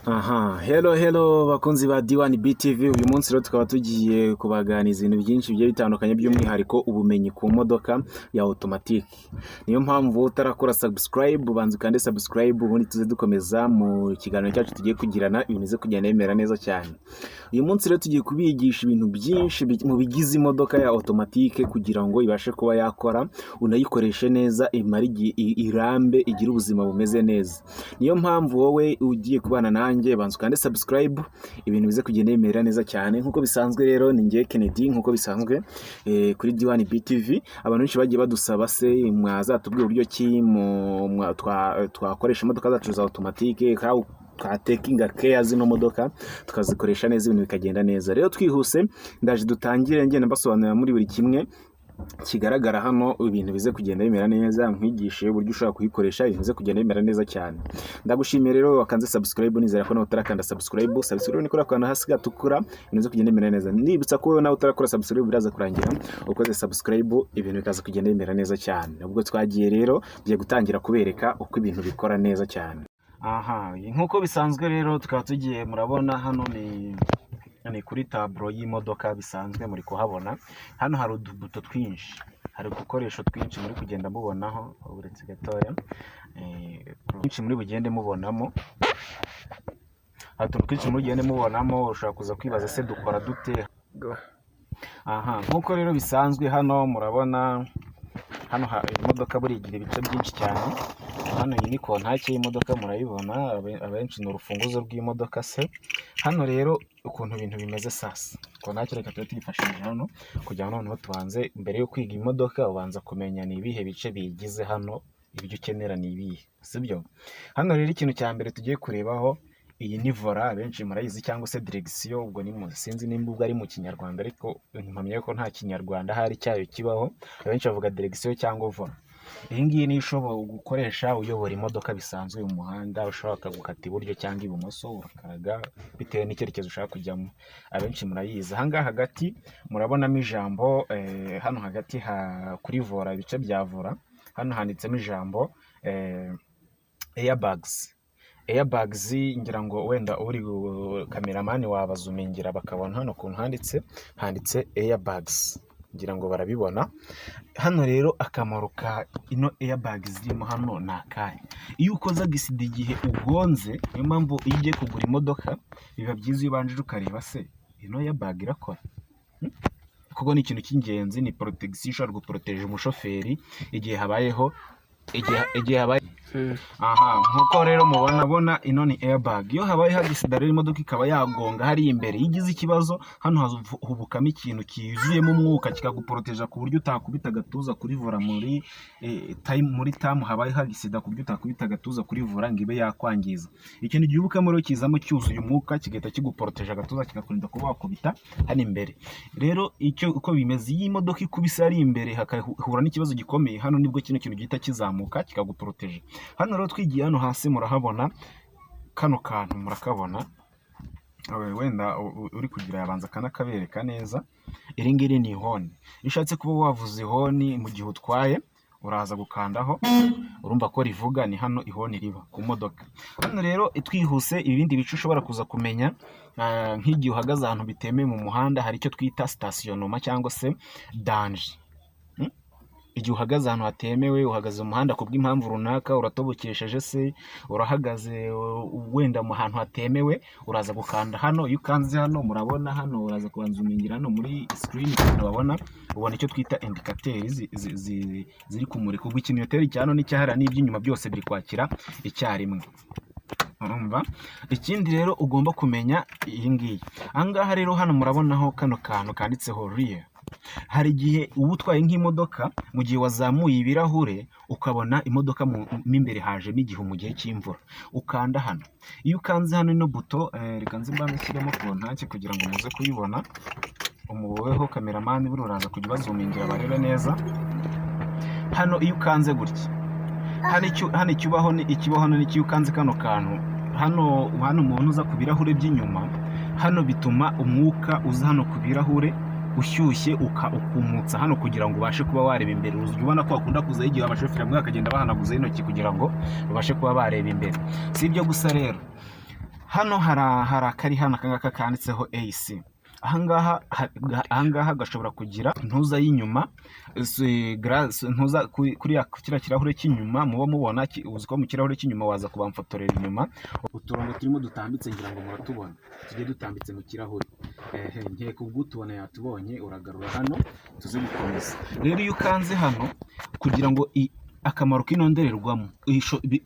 Hello bakunzi ba D1 BTV. Uyu munsi rero tukaba tugiye kubaganiza ibintu byinshi bigiye bitandukanye by'umwihariko ubumenyi ku modoka ya automatique. Niyo mpamvu utarakora subscribe ubanza kandi subscribe ubundi tuze dukomeza mu kiganiro cyacu tugiye kugirana ibintu bize kugenda bimera neza cyane. Uyu munsi rero tugiye kubigisha ibintu byinshi mu bigize imodoka ya automatique kugira ngo ibashe kuba yakora unayikoreshe neza irambe igira ubuzima bumeze neza. Niyo mpamvu wowe ugiye kubana nanjye banza kandi subscribe ibintu bize kugenda bimera neza cyane nkuko bisanzwe. Rero ni ngiye Kennedy nkuko bisanzwe kuri D1 BTV. Abantu benshi bagiye badusaba se mwazatubwira uburyo ki twakoresha imodoka zacu za automatique taking care zino modoka tukazikoresha neza ibintu bikagenda neza. Rero twihuse ndaje dutangire ngenda mbasobanurira muri buri kimwe kigaragara hano ibintu bize kugenda bimera neza, nkwigishe uburyo ushaka kuyikoresha ibintu bize kugenda bimera neza cyane. Ndagushimiye rero wakanze subscribe, nizera ko nawe utarakanda subscribe ni kuri akana hasi gatukura ibintu bize kugenda bimera neza. Nibutsa ko nawe utarakora subscribe biraza kurangira ukoze subscribe ibintu bikaza kugenda bimera neza cyane. Ubwo twagiye rero giye gutangira kubereka uko ibintu bikora neza cyane. Nkuko bisanzwe rero tukaba tugiye, murabona hano ni kuri tablo y'imodoka bisanzwe muri kuhabona. Hano hari udubuto twinshi, hari gukoresho twinshi muri kugenda mubonaho, uretse gatoya twinshi muri bugende mubonamo. Twinshi muri bugende mubonamo, ushaka kuza kwibaza se dukora dute. Nkuko rero bisanzwe hano murabona hano imodoka buri igira ibice byinshi cyane. Hano iyi ni kontake y'imodoka murayibona, abenshi ni urufunguzo rw'imodoka se. Hano rero ukuntu ibintu bimeze sasa, kontake reka tube tuyifashije hano kugira ngo noneho tubanze, mbere yo kwiga imodoka ubanza kumenya ni ibihe bice biyigize hano, ibyo ukenera ni ibihe, sibyo? Hano rero ikintu cya mbere tugiye kurebaho, iyi ni vola, abenshi murayizi, cyangwa se direction. Ubwo ni sinzi nimba ubwo ari mu kinyarwanda, ariko mpamye ko nta kinyarwanda hari cyayo kibaho. Abenshi bavuga direction cyangwa vola. Iyi ngiyi ni ishobora gukoresha uyobora imodoka bisanzwe mu muhanda, ushaka gukata iburyo cyangwa ibumoso urakaraga bitewe n'icyerekezo ushaka kujyamo. Abenshi murayizi. Aha ngaha hagati murabonamo ijambo, hano hagati kuri vola, ibice bya vola, hano handitsemo ijambo airbags. Airbags ngira ngo wenda uri cameraman wabazumingira bakabona hano kuntu handitse airbags, ngira ngo barabibona. Hano rero akamaro ka ino airbags zirimo hano ni akahe. Iyo ukoze agisida igihe ugonze, niyo mpamvu iyo ugiye kugura imodoka biba byiza iyo ubanje ukareba se ino airbag irakora, kuko ni ikintu cy'ingenzi, ni protection, ishobora guproteje umushoferi igihe habayeho nkuko rero mubona ino ni airbag. Iyo habaye hagisida rero imodoka ikaba yagonga hari imbere, igize ikibazo hano hubukamo ikintu kizuyemo umwuka kikaguproteja ku buryo utakubita agatuza kuri vola muri time habaye hagisida, ku buryo utakubita agatuza kuri vola ngo ibe yakwangiza. Ikintu gihubukamo rero kizamo cyuzuye umwuka kigahita kiguproteja agatuza kikakurinda kuba wakubita hano imbere. Rero icyo uko bimeze, iyi modoka ikubise ari imbere hakahura n'ikibazo gikomeye, hano nibwo kino kintu gihita kizamuka kikaguproteja. Hano rero twigiye hano hasi murahabona kano kantu, murakabona wenda uri kugira yabanza kanakabereka neza. Iri ngiri ni ihoni. Ishatse kuba wavuze ihoni mu gihe utwaye uraza gukandaho, urumva ko rivuga, ni hano ihoni riba ku modoka. Hano rero twihuse ibindi bice ushobora kuza kumenya, nk'igihe uhagaze ahantu bitemewe mu muhanda hari icyo twita stationnement cyangwa se danger. Igihe uhagaze ahantu hatemewe, uhagaze mu muhanda kubw'impamvu runaka, uratobokesheje se, urahagaze wenda mu hantu hatemewe, uraza gukanda hano. Iyo ukanze hano murabona hano uraza kubanza umingira hano muri screen, ubona icyo twita indicateurs ziri kumurika. Ubwo ikinyoteri cyano n'icyahara n'iby'inyuma byose biri kwakira icyarimwe, urumva. Ikindi rero ugomba kumenya iyi ngiyi. Aha ngaha rero hano murabonaho kano kantu kanditseho rear. Hari igihe uba utwaye nk'imodoka, mu gihe wazamuye ibirahure ukabona imodoka mo imbere hajemo igihe mu gihe cy'imvura, ukanda hano. Iyo ukanze hano ino buto, reka nze mbanze nshyiremo kontake kugira ngo muze kuyibona, umuweho cameraman buri uraza kujya bazumingira barebe neza. Hano iyo ukanze gutya, hano ikibaho n'ikiyo ukanze kano kantu, hano umuntu uza ku birahure by'inyuma, hano bituma umwuka uza hano ku birahure ushyushye ukumutsa hano kugira ngo ubashe kuba wareba imbere. Ubona ko akunda kuza igihe abashoferi bamwe bakagenda bahanaguza intoki kugira ngo babashe kuba bareba imbere. Si ibyo gusa rero, hano hari akari hano akangaka kanditseho AC. ahangaha gashobora kugira ntuza y'inyuma, ntuza kuri kiriya kirahure cy'inyuma muba mubona, uzi ko mu kirahure cy'inyuma waza kubamfotorera inyuma uturongo turimo dutambitse, ngira ngo muratubona tugiye dutambitse mu kirahure. Ngiye kubwutubona yatubonye, uragarura hano tuze gukomeza. Rero iyo ukanze hano kugira ngo akamaro k'ino ndorerwamo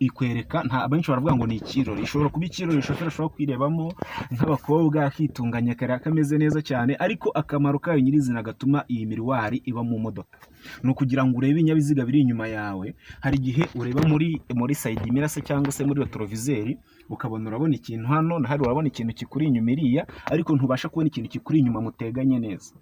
ikwereka, nta benshi baravuga ngo ni ikirori, ishobora kuba ikirori shoferi ashobora kwirebamo nk'abakobwa akitunganya kare kameze neza cyane, ariko akamaro kayo nyirizina gatuma iyi miriwari iba mu modoka ni ukugira ngo urebe ibinyabiziga biri inyuma yawe. Hari igihe ureba muri side mirror se cyangwa se muri retroviseur ukabona urabona ikintu hano na hari urabona ikintu kikuri inyuma iriya, ariko ntubasha kubona ikintu kikuri inyuma muteganye neza.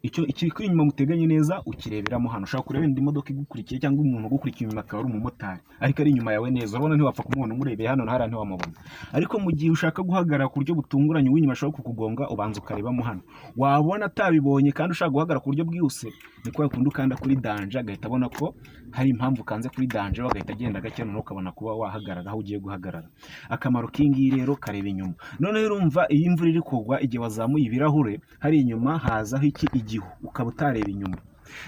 Icyo ikiri inyuma muteganye neza ukireberamo hano. Ushaka kureba indi modoka igukurikiye cyangwa umuntu ugukurikiye inyuma akaba ari umumotari ariko ari inyuma yawe neza, urabona ntiwapfa kumubona umurebeye hano na hariya ntiwamubona. Ariko mu gihe ushaka guhagarara ku buryo butunguranye uw'inyuma ashobora kukugonga, ubanza ukarebamo hano. Wabona atabibonye kandi ushaka guhagarara ku buryo bwihuse, ni kwa kundi ukanda kuri danger agahita abona ko hari impamvu ukanze kuri danger, agahita agenda gake noneho ukabona kuba wahagarara aho ugiye guhagarara. Akamaro k'ingiyi rero kareba inyuma. Noneho urumva iyo imvura iri kugwa, igihe wazamuye ibirahure hari inyuma hazaho igihu ukaba utareba inyuma.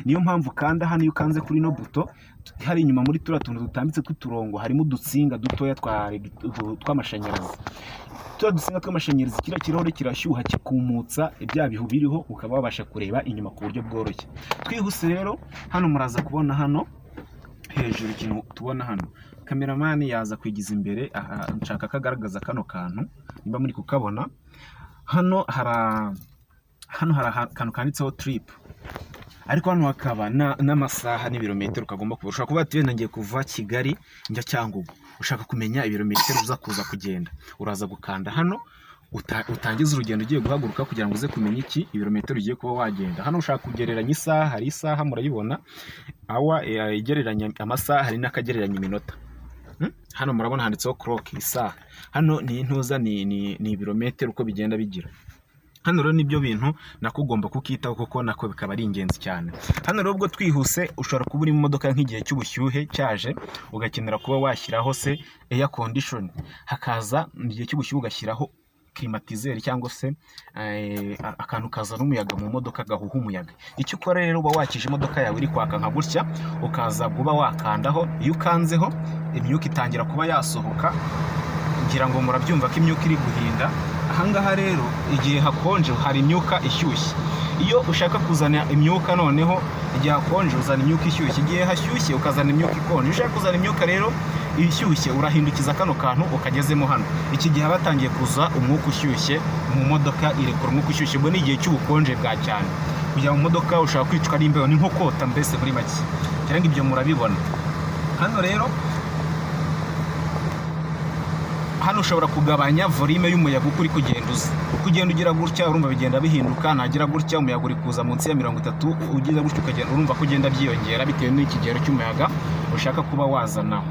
Niyo mpamvu kanda hano, iyo ukanze kuri no buto hari inyuma muri turiya tuntu dutambitse tw'uturongo harimo udutsinga dutoya tw'amashanyarazi. Tuba dusinga tw'amashanyarazi, kiriya kirahure kirashyuha kikumutsa ibya bihu biriho, ukaba wabasha kureba inyuma ku buryo bworoshye. Twihuse rero hano muraza kubona hano hejuru ikintu tubona hano, kameramani yaza kwigiza imbere. Nshaka kagaragaza kano kantu nimba muri kukabona. Hano hari akantu kanditseho trip, ariko hano hakaba n'amasaha n'ibirometero ukagomba kuba. Ushaka kuba ati ngiye kuva Kigali njya Cyangugu, ushaka kumenya ibirometero uza kuza kugenda, uraza gukanda hano utangiza urugendo ugiye guhaguruka kugira ngo uze kumenya iki ibirometero ugiye kuba wagenda. Hano ushaka kugereranya isaha, hari isaha murayibona awa igereranya amasaha, hari n'akagereranya iminota. Hano murabona handitseho clock, isaha. Hano ni intuza ni ibirometero uko bigenda bigira. Hano rero nibyo bintu nakugomba kukitaho kuko nako bikaba ari ingenzi cyane. Hano rero ubwo twihuse, ushobora kuba uri mu modoka nk'igihe cy'ubushyuhe cyaje, ugakenera kuba washyiraho se air condition, hakaza igihe cy'ubushyuhe ugashyiraho climatiseur cyangwa se akantu kaza n'umuyaga mu modoka gahuha umuyaga. Icyo ukora rero uba wakije imodoka yawe iri kwaka nka gutya, ukaza kuba wakandaho. Iyo ukanzeho imyuka itangira kuba yasohoka, ngira ngo murabyumva ko imyuka iri guhinda. Ahangaha rero igihe hakonje hari imyuka ishyushye. Iyo ushaka kuzana imyuka noneho igihe hakonje uzana imyuka ishyushye, igihe hashyushye ukazana imyuka ikonje. Ushaka kuzana imyuka rero ishyushye urahindukiza kano kantu ukagezemo hano. Iki gihe batangiye kuza umwuka ushyushye mu modoka, irekura umwuka ushyushye. Ubwo ni igihe cy'ubukonje bwa cyane. Kujya mu modoka ushaka kwicwa n'imbeho, ni nko kota mbese muri make. Cyangwa ibyo murabibona. Hano rero hano ushobora kugabanya volume y'umuyaga uko uri kugenda uza. Uko ugenda ugira gutya urumva bigenda bihinduka, nagira gutya umuyaga uri kuza munsi ya 30, ugize gutya ukagenda urumva ko ugenda byiyongera bitewe n'ikigero cy'umuyaga ushaka kuba wazana.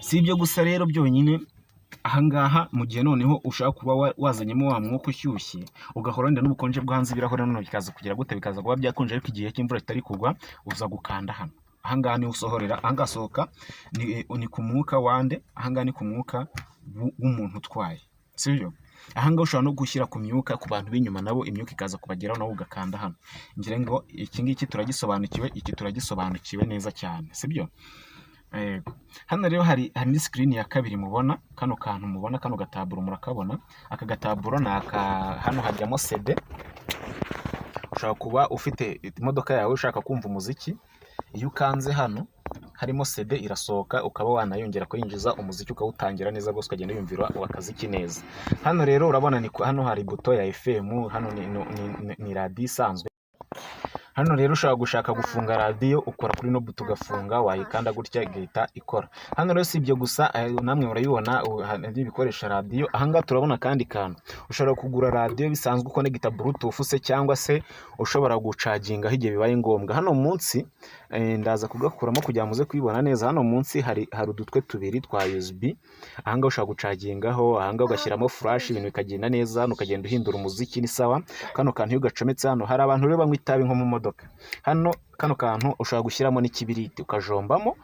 Si ibyo gusa rero byonyine, ahangaha mu gihe noneho ushaka kuba wazanyemo wa mwuka ushyushye, ugahora wenda n'ubukonje bwo hanze ibirahure noneho bikaza kugira gute, bikaza kuba byakonje, ariko igihe cy'imvura kitari kugwa uza gukanda hano. Ahangaha ni usohorera, ahangaha sohoka ni ku mwuka wande, ahangaha ni ku mwuka w'umuntu utwaye, sibyo? Ahangaha ushobora no gushyira ku myuka ku bantu b'inyuma nabo imyuka ikaza kubageraho nawe ugakanda hano. Ngira ngo iki ngiki turagisobanukiwe, iki turagisobanukiwe neza cyane, sibyo? Hano rero hari ni screen ya kabiri mubona, kano kantu mubona, kano gataburo murakabona. Aka gataburo hano hajyamo CD. Ushaka kuba ufite imodoka yawe ushaka kumva umuziki, iyo ukanze hano harimo CD irasohoka, ukaba wanayongera kuyinjiza umuziki ukawutangira neza rwose ukagenda yumvira wakaziki neza. Hano rero urabona hano hari buto ya FM, hano ni radio isanzwe. Hano rero ushaka gushaka gufunga radio ukora kuri no buto ugafunga, wayikanda gutya igahita ikora. Hano rero si ibyo gusa, namwe murayibona ibikoresha radio. Ahangaha turabona kandi kantu ushobora kugura radio bisanzwe ukonegita bluetooth se cyangwa se ushobora gucaginga igihe bibaye ngombwa. Hano munsi ndaza kugakuramo kugira muze kwibona neza. Hano munsi hari udutwe tubiri twa USB. Ahangaha ushaka gucagingaho, ahangaha ugashyiramo flash, ibintu bikagenda neza, ukagenda uhindura umuziki ni sawa. Kano kantu iyo gacometse hano, hari abantu rero banywa itabi nko mu modoka. Hano kano kantu ushaka gushyiramo n'ikibiriti ukajombamo,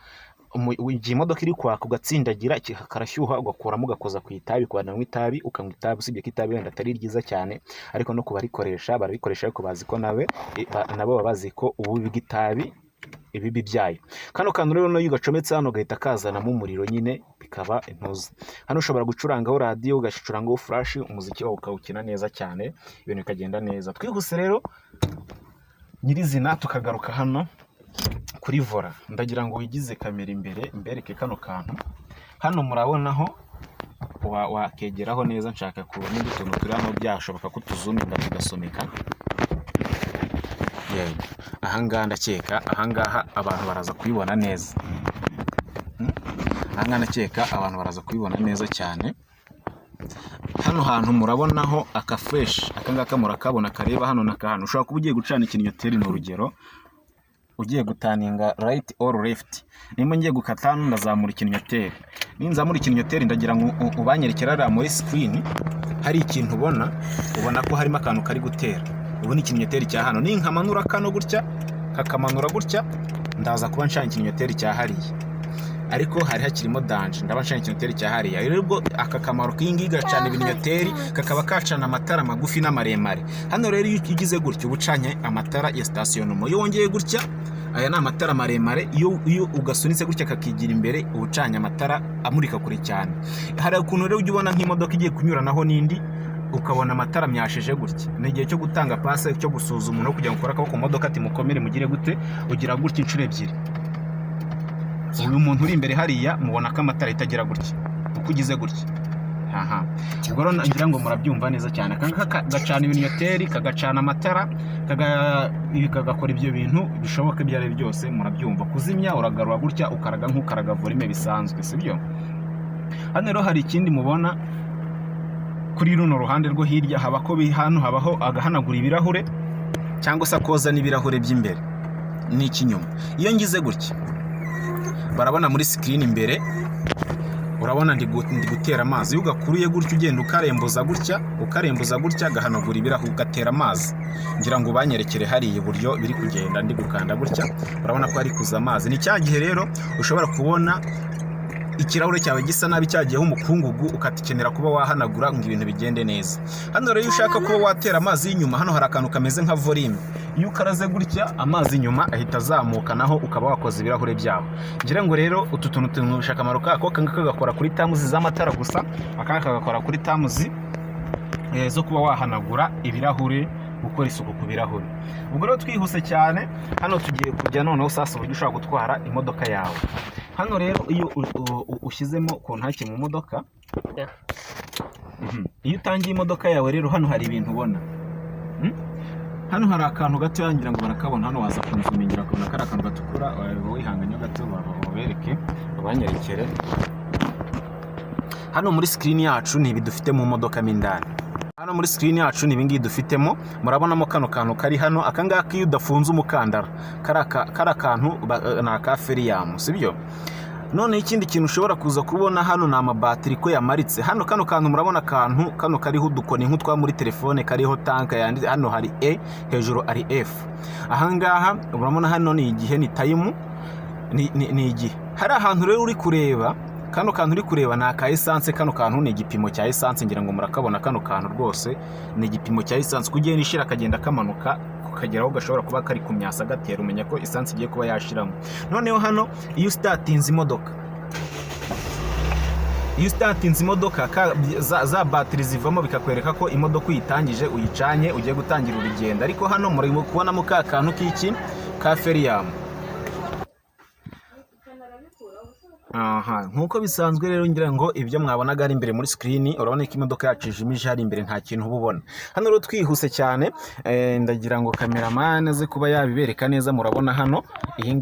igihe imodoka iri kwaka ugatsindagira karashyuha ugakuramo ugakoza ku itabi ukanywa itabi ukanywa itabi, usibye ko itabi wenda atari ryiza cyane ariko no kubarikoresha barabikoresha ariko bazi ko nabo baba bazi ko ububi bw'itabi ibibi byayo. Kano kantu rero no ugacometse hano gahita kazanamo umuriro nyine bikaba intuzi. Hano ushobora gucurangaho radio ugashicurangaho flash umuziki wawe ukawukina neza cyane ibintu bikagenda neza. Twihuse rero nyirizina tukagaruka hano kuri vola. Ndagira ngo wigize kamera imbere mbereke kano kantu. Hano murabonaho wakegeraho neza, nshaka kubona n'indi tuntu turi hano byashoboka ko tuzuminga tugasomeka. Yego, ahangaha ndakeka ahangaha abantu baraza kubibona neza. Ahangaha ndakeka abantu baraza kubibona neza cyane. Hano hantu murabonaho aka fresh, akangaka murakabona kareba hano n'akahano. Ushobora kuba ugiye gucana ikinyoteri n'urugero, ugiye gutaninga right or left. Nimo ngiye gukata hano ndazamura ikinyoteri. Ninzamura ikinyoteri ndagira ngo ubanyerekera muri screen hari ikintu ubona ko harimo akantu kari gutera. Ubu ni ikinyoteri cya hano. Ninkamanura kano gutya kakamanura gutya ndaza kuba nshanya ikinyoteri cya hariya. Ariko hari hakirimo danger ndaba nshanya ikinyoteri cya hariya. Rero ubwo aka kamaro k'ingi gacana ibinyoteri kakaba kacana amatara magufi n'amaremare. Hano rero iyo ugize gutya ubucanye amatara ya station mo. Iyo wongeye gutya aya ni amatara maremare, iyo ugasunitse gutya kakigira imbere ubucanye amatara amurika kure cyane. Hari ukuntu rero ujya ubona nk'imodoka igiye kunyuranaho n'indi ukabona amatara myasheje gutya. Ni igihe cyo gutanga pase cyo gusuzuma no kugira ngo ukora akaboko modoka ati mukomere mugire gute, ugira gutya inshuro ebyiri. Uyu muntu uri imbere hariya mubona ko amatara itagira gutya uko ugize gutya. Ubwo rero ngira ngo murabyumva neza cyane. Gacana ibinyoteri kagacana amatara kagakora ibyo bintu bishoboka ibyo ari byose murabyumva. Kuzimya uragarura gutya ukaraga nk'ukaraga volume bisanzwe, sibyo? Hano rero hari ikindi mubona kuri runo ruhande rwo hirya haba ko hano habaho agahanagura ibirahure cyangwa se akoza n'ibirahure by'imbere n'ikinyuma. Iyo ngize gutya barabona muri screen imbere, urabona ndi gutera amazi. Iyo ugakuruye gutya ugenda ukarembuza gutya gahanagura ibirahure ugatera amazi. Ngira ngo banyerekere hari iburyo biri kugenda ndi gukanda gutya, urabona ko ari kuza amazi. Ni cya gihe rero ushobora kubona ikirahure cyawe gisa nabi cyagiyeho umukungugu ukatikenera kuba wahanagura ngo ibintu bigende neza. Hano rero iyo ushaka kuba watera amazi y'inyuma, hano hari akantu kameze nka volume. Iyo ukaraze gutya amazi inyuma ahita azamuka naho ukaba wakoze ibirahure byawe. Ngira ngo rero utu tuntu tunubisha akamaro kako. Kangaka gakora kuri tamuzi z'amatara gusa, akanga gakora kuri tamuzi zo kuba wahanagura ibirahure, gukora isuku ku birahure. Ubwo rero twihuse cyane hano tugiye kujya noneho sasa uburyo ushaka gutwara imodoka yawe. Hano rero iyo ushyizemo kontake mu modoka, iyo utangiye imodoka yawe rero hano hari ibintu ubona. Hano hari akantu gato yangira ngo barakabona. Hano waza kunzumingira kubona kari akantu gatukura, wihanganye gato babereke abanyerekere. Hano muri screen yacu ni ibidufite mu modoka mindani. Hano muri screen yacu ni ibingiyi dufitemo, murabonamo kano kantu kari hano. Akangaka iyo udafunze umukandara kara kantu ni aka feriyamu, sibyo? None ikindi kintu ushobora kuza kubona hano ni amabatiri ko yamaritse. Hano kano kantu murabona kano kariho udukoni nk'utwa muri telefone, kariho tanka yanditse hano hari E, hejuru ari F. Ahangaha urabona hano ni igihe, ni time, ni igihe. Hari ahantu rero uri kureba, kano kantu uri kureba ni aka essence. Kano kantu ni igipimo cya essence, ngira ngo murakabona. Kano kantu rwose ni igipimo cya essence, kugenda ishira akagenda kamanuka kageraho gashobora kuba kari kumyasa gatera, umenya ko essence igiye kuba yashiramo. Noneho hano iyo startinze imodoka za battery zivamo bikakwereka ko imodoka uyitangije uyicanye ugiye gutangira urugendo. Ariko hano muri kubonamo ka kantu k'iki ka feriyamu. Nkuko bisanzwe rero ngira ngo ibyo mwabonaga ari imbere muri screen, urabona ko imodoka yacu ijimije hari imbere nta kintu ubona. Hano rero twihuse cyane ndagira ngo cameraman aze kuba yabibereka neza. Murabona hano iyi